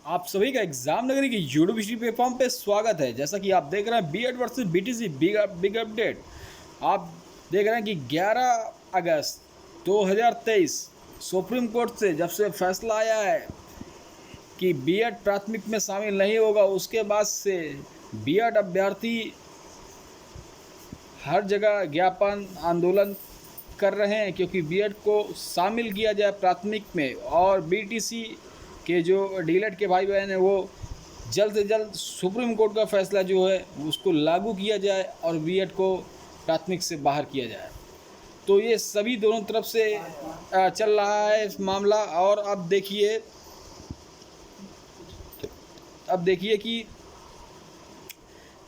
आप सभी का एग्जाम नगरी की यूट्यूब प्लेटफॉर्म पे स्वागत है। जैसा कि आप देख रहे हैं BEd versus BTC big update. आप देख रहे हैं कि 11 अगस्त 2023 सुप्रीम कोर्ट से जब से फैसला आया है कि बीएड प्राथमिक में शामिल नहीं होगा, उसके बाद से बीएड अभ्यर्थी हर जगह ज्ञापन आंदोलन कर रहे हैं क्योंकि बीएड को शामिल किया जाए प्राथमिक में, और बीटीसी के जो डीएलएड के भाई बहन हैं वो जल्द से जल्द सुप्रीम कोर्ट का फैसला जो है उसको लागू किया जाए और बीएड को प्राथमिक से बाहर किया जाए। तो ये सभी दोनों तरफ से चल रहा है इस मामला। और अब देखिए कि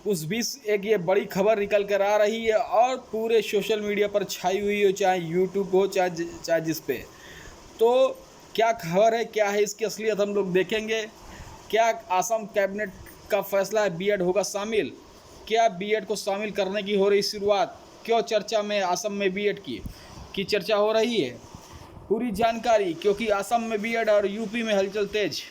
उस बीच एक ये बड़ी खबर निकल कर आ रही है और पूरे सोशल मीडिया पर छाई हुई हो, चाहे यूट्यूब हो चाहे जिस पे। तो क्या खबर है, क्या है इसकी असलियत, हम लोग देखेंगे। क्या असम कैबिनेट का फैसला है बीएड होगा शामिल? क्या बीएड को शामिल करने की हो रही शुरुआत? क्यों चर्चा में असम में बीएड की चर्चा हो रही है? पूरी जानकारी, क्योंकि असम में बीएड और यूपी में हलचल तेज।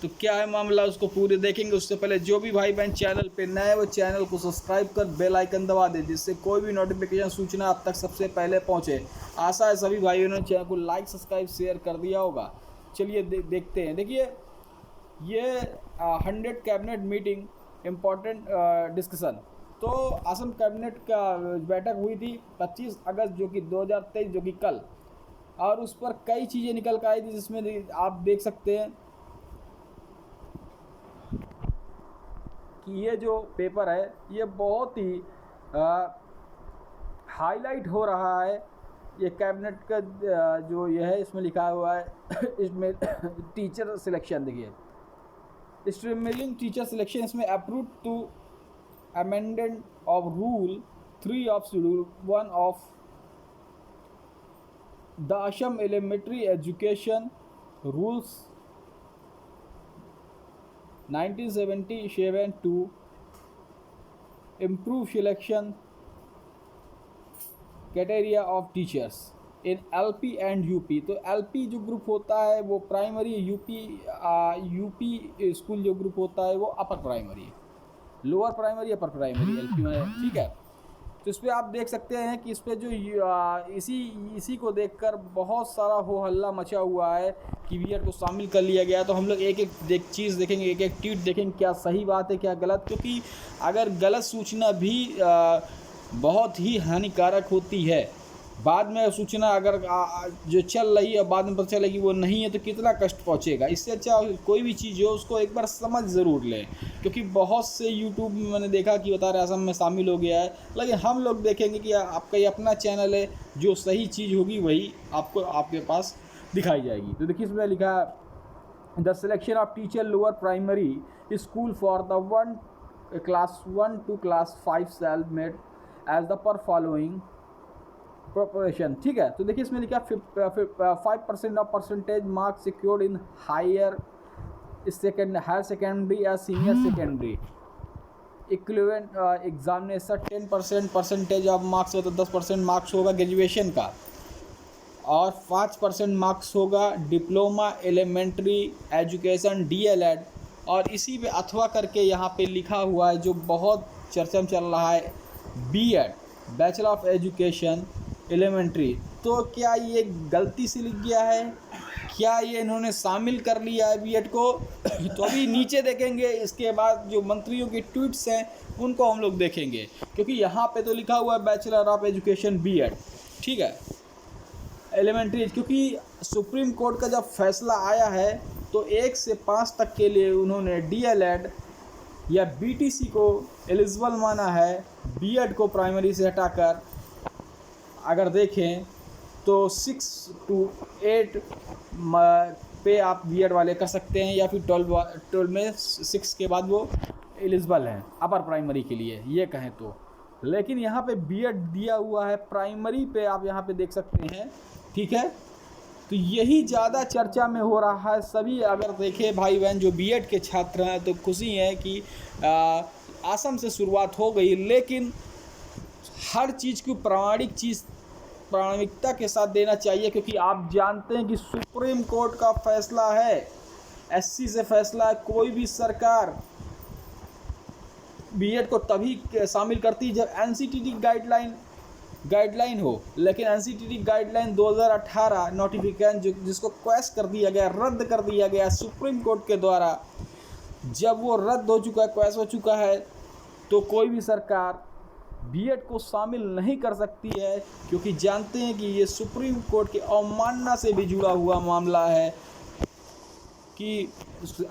तो क्या है मामला, उसको पूरे देखेंगे। उससे पहले जो भी भाई बहन चैनल पे नए वो चैनल को सब्सक्राइब कर बेल आइकन दबा दे, जिससे कोई भी नोटिफिकेशन सूचना आप तक सबसे पहले पहुंचे। आशा है सभी भाइयों ने चैनल को लाइक सब्सक्राइब शेयर कर दिया होगा। चलिए देखते हैं। देखिए ये 100 कैबिनेट मीटिंग इम्पॉर्टेंट डिस्कशन। तो असम कैबिनेट का बैठक हुई थी 25 अगस्त जो कि 2023 जो कि कल, और उस पर कई चीज़ें निकल कर आई थी, जिसमें आप देख सकते हैं कि ये जो पेपर है ये बहुत ही हाईलाइट हो रहा है। ये कैबिनेट का जो ये है इसमें लिखा हुआ है इसमें टीचर सिलेक्शन, देखिए स्ट्रीमिंग टीचर सिलेक्शन, इसमें approve to amendment of rule 3 of schedule 1 of the Assam elementary education rules 1977 to improve selection criteria of teachers in LP and UP। तो LP जो ग्रुप होता है वो प्राइमरी, यूपी स्कूल जो group होता है वो upper primary, lower primary upper primary LP में, ठीक है। तो इस पर आप देख सकते हैं कि इस पर जो इसी को देखकर बहुत सारा हो हल्ला मचा हुआ है कि बीएड को शामिल कर लिया गया। तो हम लोग एक एक चीज़ देखेंगे, एक एक ट्वीट देखेंगे, क्या सही बात है क्या गलत। क्योंकि अगर गलत सूचना भी बहुत ही हानिकारक होती है, बाद में सूचना अगर जो चल रही है बाद में पता चलेगी वो नहीं है, तो कितना कष्ट पहुंचेगा। इससे अच्छा कोई भी चीज़ हो उसको एक बार समझ ज़रूर लें। क्योंकि बहुत से यूट्यूब में मैंने देखा कि बता रहे असम में शामिल हो गया है, लेकिन हम लोग देखेंगे कि आपका ये अपना चैनल है, जो सही चीज़ होगी वही आपको आपके पास दिखाई जाएगी। तो देखिए इसमें लिखा है the selection of teacher lower primary school for the class 1 to class 5 shall made as the per following proportion, ठीक है। तो देखिए इसमें लिखा 5% of percentage marks secured in higher secondary या senior secondary equivalent examination 10% percentage of marks होता है, 10% marks होगा ग्रेजुएशन का, और 5% मार्क्स होगा डिप्लोमा एलिमेंट्री एजुकेशन DLED। और इसी पे अथवा करके यहाँ पे लिखा हुआ है जो बहुत चर्चा में चल रहा है, BEd bachelor of education elementary. तो क्या ये गलती से लिख गया है, क्या ये इन्होंने शामिल कर लिया है बीएड को? तो अभी नीचे देखेंगे, इसके बाद जो मंत्रियों की ट्वीट्स हैं उनको हम लोग देखेंगे। क्योंकि यहाँ पे तो लिखा हुआ है बैचलर ऑफ एजुकेशन BEd, ठीक है, एलिमेंट्री। क्योंकि सुप्रीम कोर्ट का जब फैसला आया है तो 1 से 5 तक के लिए उन्होंने DLED या BTC को एलिजिबल माना है, BEd को प्राइमरी से हटाकर अगर देखें तो 6 to 8 पे आप बीएड वाले कर सकते हैं, या फिर 12 में 6 के बाद वो एलिजिबल हैं अपर प्राइमरी के लिए, ये कहें तो। लेकिन यहाँ पे बीएड दिया हुआ है प्राइमरी पे, आप यहाँ पे देख सकते हैं, ठीक है। तो यही ज़्यादा चर्चा में हो रहा है। सभी अगर देखें भाई बहन जो बीएड के छात्र हैं तो खुशी है कि असम से शुरुआत हो गई, लेकिन हर चीज़ को प्रामाणिकता के साथ देना चाहिए। क्योंकि आप जानते हैं कि सुप्रीम कोर्ट का फैसला है एससी से फैसला है, कोई भी सरकार बीएड को तभी शामिल करती है जब एनसीटीटी गाइडलाइन हो। लेकिन एनसीटीटी गाइडलाइन 2018 नोटिफिकेशन जिसको क्वैश कर दिया गया, रद्द कर दिया गया सुप्रीम कोर्ट के द्वारा, जब वो रद्द हो चुका है, क्वैश हो चुका है, तो कोई भी सरकार बीएड को शामिल नहीं कर सकती है, क्योंकि जानते हैं कि ये सुप्रीम कोर्ट की अवमानना से भी जुड़ा हुआ मामला है कि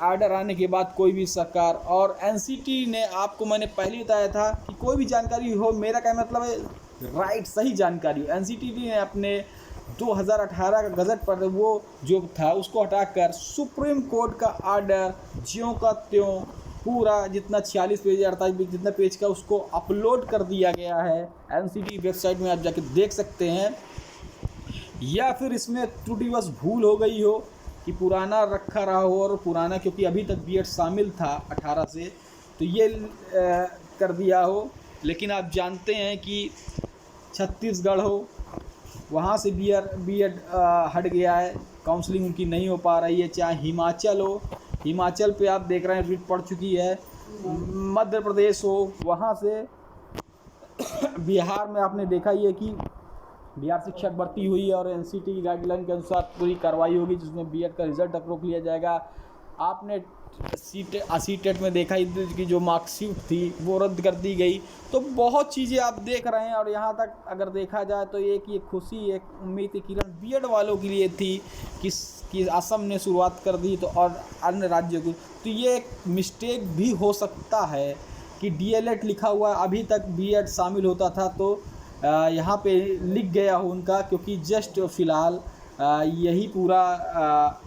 आर्डर आने के बाद कोई भी सरकार। और एनसीटी ने, आपको मैंने पहले बताया था कि कोई भी जानकारी हो, मेरा क्या मतलब है, राइट सही जानकारी हो। एनसीटी ने अपने 2018 का गजट पर वो जो था उसको हटाकर सुप्रीम कोर्ट का आर्डर ज्यों का त्यों पूरा जितना 46 पेज 48 पेज जितना पेज का उसको अपलोड कर दिया गया है। एनसीटी वेबसाइट में आप जाके देख सकते हैं। या फिर इसमें त्रुटि बस भूल हो गई हो कि पुराना रखा रहा हो, और पुराना क्योंकि अभी तक बीएड शामिल था 18 से, तो ये कर दिया हो। लेकिन आप जानते हैं कि छत्तीसगढ़ हो, वहाँ से बीएड हट गया है, काउंसलिंग उनकी नहीं हो पा रही है। चाहे हिमाचल हो, हिमाचल पे आप देख रहे हैं रिट पड़ चुकी है। मध्य प्रदेश हो, वहाँ से बिहार में आपने देखा ही है कि बिहार शिक्षक भर्ती हुई है और एनसीटी की गाइडलाइन के अनुसार पूरी कार्रवाई होगी, जिसमें बीएड का रिजल्ट तक रोक लिया जाएगा। आपने सीटेट में देखा ही कि जो मार्कशीट थी वो रद्द कर दी गई। तो बहुत चीज़ें आप देख रहे हैं। और यहाँ तक अगर देखा जाए तो एक ये खुशी, एक उम्मीद की किरण बीएड वालों के लिए थी कि असम ने शुरुआत कर दी, तो और अन्य राज्यों को, तो ये एक मिस्टेक भी हो सकता है कि डीएलएड लिखा हुआ अभी तक बीएड शामिल होता था, तो यहाँ पे लिख गया हो उनका, क्योंकि जस्ट फ़िलहाल यही पूरा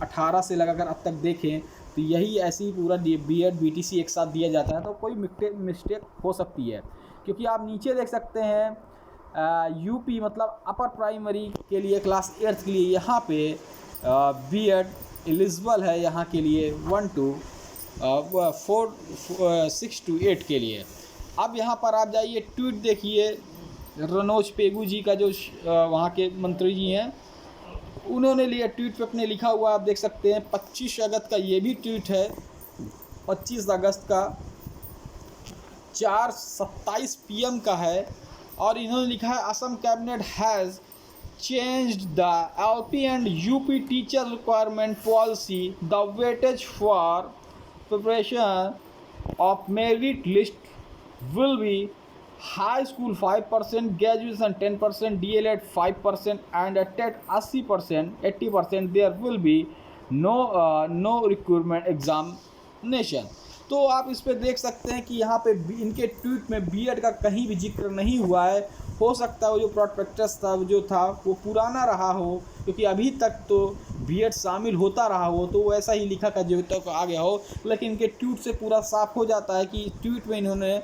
18 से लगाकर अब तक देखें तो यही ऐसे ही पूरा बीएड बीटीसी एक साथ दिया जाता है। तो कोई मिस्टेक हो सकती है, क्योंकि आप नीचे देख सकते हैं यूपी मतलब अपर प्राइमरी के लिए क्लास 8 के लिए यहाँ पे बीएड एलिजिबल है, यहाँ के लिए 1 to 4 6 to 8 के लिए। अब यहाँ पर आप जाइए, ट्वीट देखिए रनोज पेगू जी का, जो वहाँ के मंत्री जी हैं, उन्होंने लिया ट्वीट पे अपने लिखा हुआ आप देख सकते हैं। 25 अगस्त का ये भी ट्वीट है, 25 अगस्त का 4:27 PM का है, और इन्होंने लिखा है Assam cabinet has changed the LP and UP teacher requirement policy. The weightage for preparation of merit list will be high school 5%, graduation 10%, DLED 5%, and TET 80%. There will be no requirement examination. तो आप इस पे देख सकते हैं कि यहाँ पे इनके ट्वीट में बीएड का कहीं भी जिक्र नहीं हुआ है। हो सकता है वो जो प्रोस्पेक्टस था जो था वो पुराना रहा हो, क्योंकि अभी तक तो बीएड शामिल होता रहा हो, तो वो ऐसा ही लिखा का जो तक आ गया हो। लेकिन इनके ट्वीट से पूरा साफ हो जाता है कि ट्वीट में इन्होंने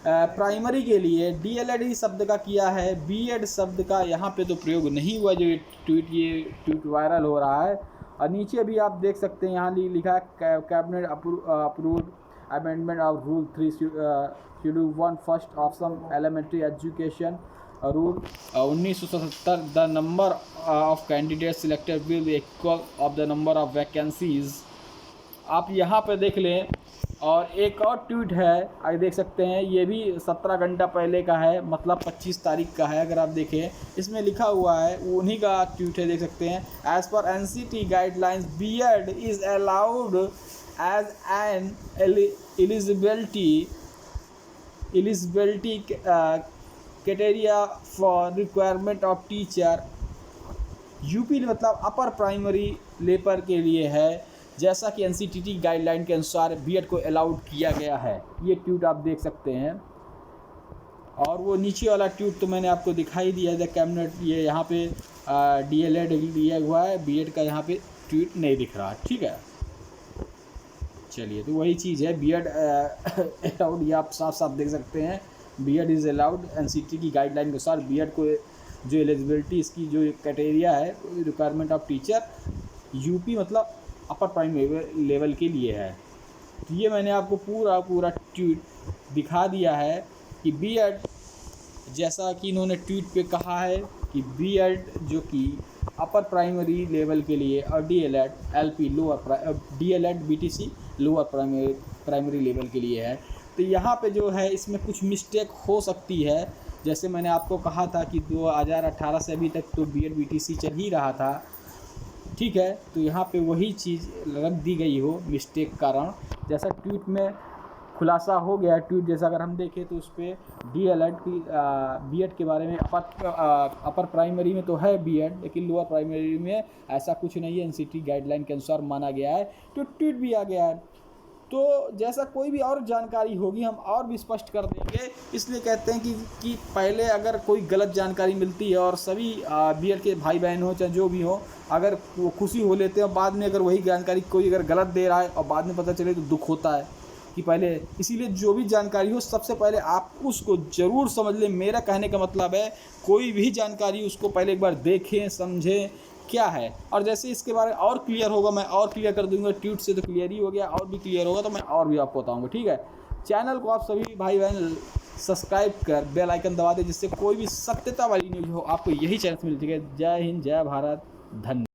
प्राइमरी के लिए डीएलएड ही शब्द का किया है, बीएड शब्द का यहाँ पे तो प्रयोग नहीं हुआ, जो ये ट्वीट वायरल हो रहा है। और नीचे भी आप देख सकते हैं, यहाँ लिखा है cabinet approved amendment of rule 3 schedule 1 first of some elementary education rule 1977। The number of candidate selected will be equal of the number of vacancies. आप यहाँ पे देख लें। और एक और ट्वीट है, आगे देख सकते हैं, ये भी 17 घंटा पहले का है, मतलब 25 तारीख का है। अगर आप देखें इसमें लिखा हुआ है, उन्हीं का ट्वीट है, देख सकते हैं। As per NCT guidelines BEd is allowed as an eligibility criteria for requirement of teacher. UP मतलब अपर प्राइमरी लेवल के लिए है, जैसा कि एनसीटीटी गाइडलाइन के अनुसार बीएड को अलाउड किया गया है। ये ट्वीट आप देख सकते हैं। और वो नीचे वाला ट्वीट तो मैंने आपको दिखाई दिया है, कैबिनेट, ये यहाँ पे डीएलएड दिया हुआ है, बीएड का यहाँ पे ट्वीट नहीं दिख रहा। ठीक है, चलिए, तो वही चीज़ है, बीएड अलाउड, ये आप साफ साफ देख सकते हैं, बीएड इज़ अलाउड एनसीटी की गाइडलाइन के अनुसार। बीएड को जो एलिजिबिलिटी इसकी जो क्राइटेरिया है, रिक्वायरमेंट ऑफ टीचर, यूपी मतलब अपर प्राइमरी लेवल के लिए है। तो ये मैंने आपको पूरा ट्वीट दिखा दिया है कि बीएड, जैसा कि इन्होंने ट्वीट पे कहा है कि बीएड जो कि अपर प्राइमरी लेवल के लिए, और DElEd LP lower DLED BTC lower primary level के लिए है। तो यहाँ पे जो है इसमें कुछ मिस्टेक हो सकती है। जैसे मैंने आपको कहा था कि 2018 से अभी तक तो B.Ed BTC चल ही रहा था, ठीक है। तो यहाँ पे वही चीज़ रख दी गई हो मिस्टेक कारण, जैसा ट्वीट में खुलासा हो गया। ट्वीट जैसा अगर हम देखें तो उस पर DLED की B.Ed के बारे में अपर प्राइमरी में तो है B.Ed, लेकिन लोअर प्राइमरी में ऐसा कुछ नहीं है, NCT गाइडलाइन के अनुसार माना गया है। तो ट्वीट भी आ गया है। तो जैसा कोई भी और जानकारी होगी हम और भी स्पष्ट कर देंगे। इसलिए कहते हैं कि पहले अगर कोई गलत जानकारी मिलती है और सभी B.Ed के भाई बहन हो चाहे जो भी हो, अगर वो खुशी हो लेते हैं और बाद में अगर वही जानकारी कोई अगर गलत दे रहा है और बाद में पता चले तो दुख होता है कि पहले। इसीलिए जो भी जानकारी हो सबसे पहले आप उसको ज़रूर समझ लें। मेरा कहने का मतलब है कोई भी जानकारी उसको पहले एक बार देखें, समझें क्या है, और जैसे इसके बारे में और क्लियर होगा मैं और क्लियर कर दूंगा। ट्वीट से तो क्लियर ही हो गया, और भी क्लियर होगा तो मैं और भी आपको बताऊंगा, ठीक है। चैनल को आप सभी भाई बहन सब्सक्राइब कर बेल आइकन दबा दें, जिससे कोई भी सत्यता वाली न्यूज़ हो आपको यही चैनल से मिलती है। जय हिंद, जय भारत, धन्यवाद।